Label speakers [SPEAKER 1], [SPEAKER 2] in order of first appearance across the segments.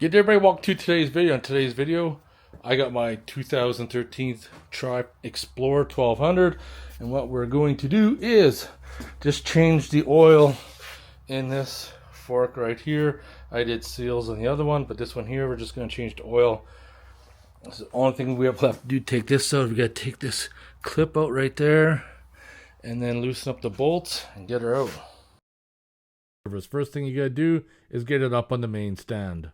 [SPEAKER 1] Get everybody, welcome to today's video. In today's video, I got my 2013 Triumph Explorer 1200, and what we're going to do is just change the oil in this fork right here. I did seals on the other one, but this one here, we're just going to change the oil. This is the only thing we have left to do. Take this out. We got to take this clip out right there, and then loosen up the bolts and get her out.
[SPEAKER 2] First thing you got to do is get it up on the main stand.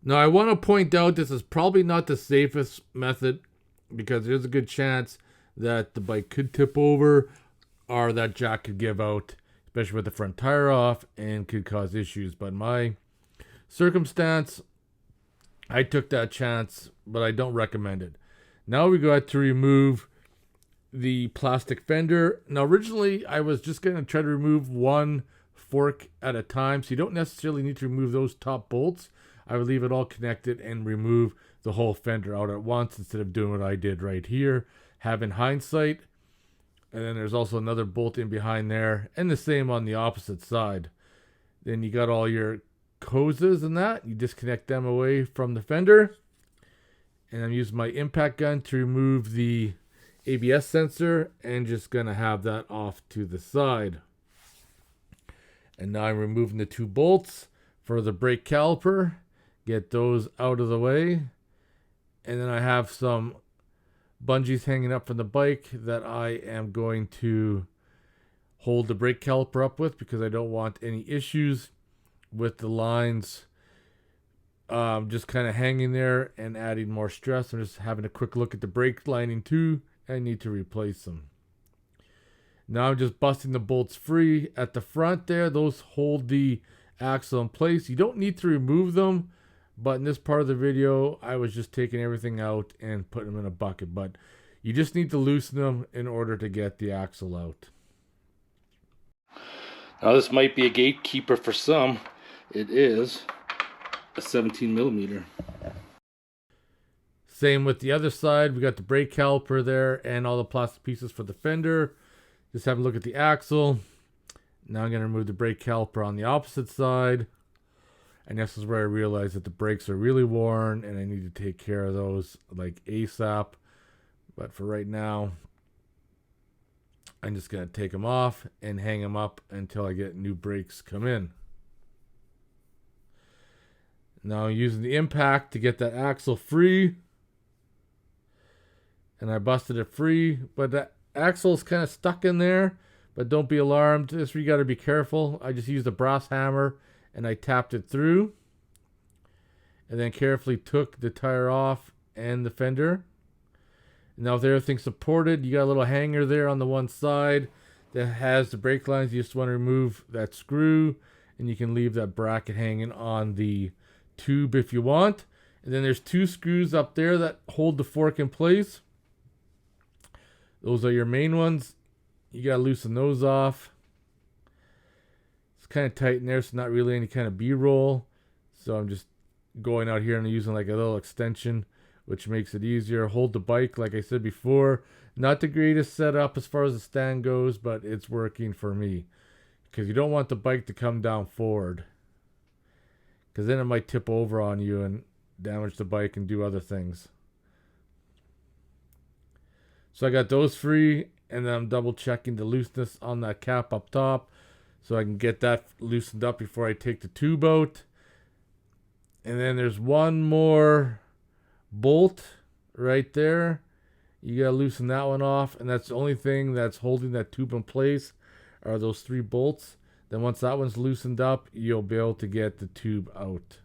[SPEAKER 2] Now, I want to point out this is probably not the safest method because there's a good chance that the bike could tip over or that jack could give out, especially with the front tire off, and could cause issues. But in my circumstance, I took that chance, but I don't recommend it. Now we got to remove the plastic fender. Now, originally, I was just going to try to remove one fork at a time, so you don't necessarily need to remove those top bolts. I would leave it all connected and remove the whole fender out at once instead of doing what I did right here. Having hindsight, and then there's also another bolt in behind there, and the same on the opposite side. Then you got all your hoses and that. You disconnect them away from the fender. And I'm using my impact gun to remove the ABS sensor and just going to have that off to the side. And now I'm removing the two bolts for the brake caliper. Get those out of the way. And then I have some bungees hanging up from the bike that I am going to hold the brake caliper up with because I don't want any issues with the lines just kind of hanging there and adding more stress. I'm just having a quick look at the brake lining too. I need to replace them. Now I'm just busting the bolts free at the front there. Those hold the axle in place. You don't need to remove them, but in this part of the video, I was just taking everything out and putting them in a bucket. But you just need to loosen them in order to get the axle out.
[SPEAKER 1] Now this might be a gatekeeper for some. It is a 17 millimeter.
[SPEAKER 2] Same with the other side. We got the brake caliper there and all the plastic pieces for the fender. Just have a look at the axle. Now I'm going to remove the brake caliper on the opposite side. And this is where I realized that the brakes are really worn and I need to take care of those like ASAP. But for right now, I'm just going to take them off and hang them up until I get new brakes come in. Now I'm using the impact to get that axle free. And I busted it free, but that axle is kind of stuck in there. But don't be alarmed. This you got to be careful. I just used a brass hammer and I tapped it through. And then carefully took the tire off and the fender. Now with everything supported, you got a little hanger there on the one side that has the brake lines. You just want to remove that screw and you can leave that bracket hanging on the tube if you want. And then there's two screws up there that hold the fork in place. Those are your main ones. You got to loosen those off. It's kind of tight in there, so not really any kind of B-roll. So I'm just going out here and using like a little extension, which makes it easier. Hold the bike, like I said before. Not the greatest setup as far as the stand goes, but it's working for me. Because you don't want the bike to come down forward. Because then it might tip over on you and damage the bike and do other things. So I got those free, and then I'm double checking the looseness on that cap up top so I can get that loosened up before I take the tube out. And then there's one more bolt right there. You gotta loosen that one off, and that's the only thing that's holding that tube in place are those three bolts. Then once that one's loosened up, you'll be able to get the tube out.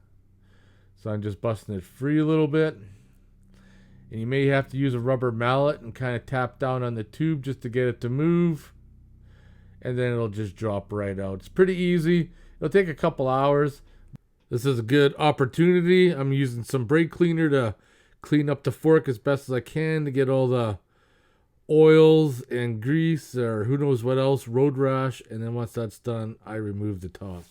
[SPEAKER 2] So I'm just busting it free a little bit. And you may have to use a rubber mallet and kind of tap down on the tube just to get it to move. And then it'll just drop right out. It's pretty easy. It'll take a couple hours. This is a good opportunity. I'm using some brake cleaner to clean up the fork as best as I can to get all the oils and grease or who knows what else, road rash. And then once that's done, I remove the top.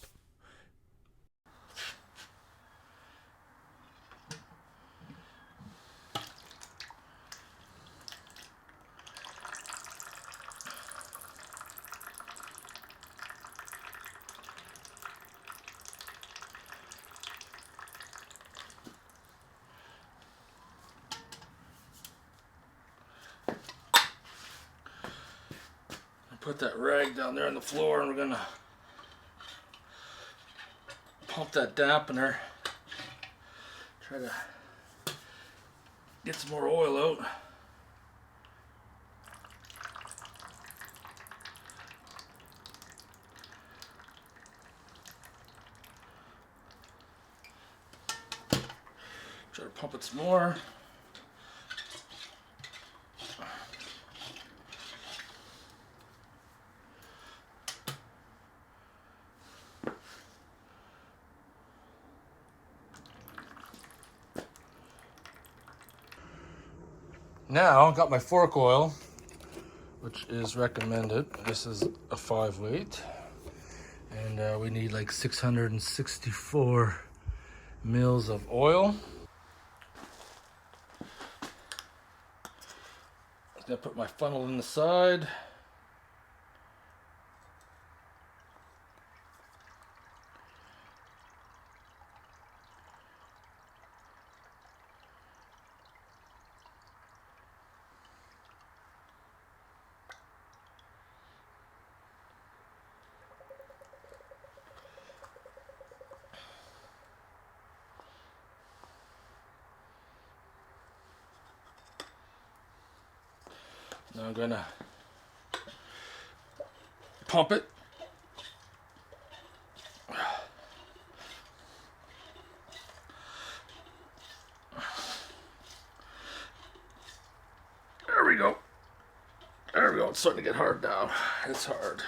[SPEAKER 1] put that rag down there on the floor, and we're gonna pump that dampener. Try to get some more oil out. Try to pump it some more. Now, I've got my fork oil, which is recommended. This is a 5 weight. And we need like 664 mils of oil. I'm gonna put my funnel in the side. Now I'm gonna pump it. There we go. There we go. It's starting to get hard now. It's hard.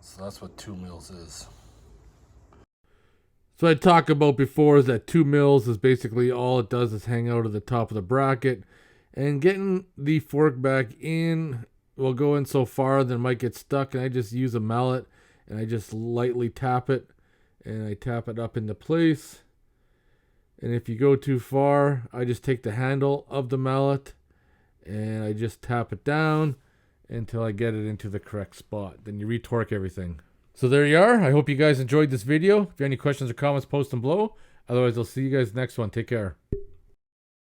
[SPEAKER 1] So that's what 2 mils is.
[SPEAKER 2] So I talked about before is that 2 mils is basically all it does is hang out at the top of the bracket. And getting the fork back in will go in so far that it might get stuck. And I just use a mallet and I just lightly tap it. And I tap it up into place. And if you go too far, I just take the handle of the mallet and I just tap it down until I get it into the correct spot. Then you retorque everything. So there you are. I hope you guys enjoyed this video. If you have any questions or comments, post them below. Otherwise, I'll see you guys next one. Take care.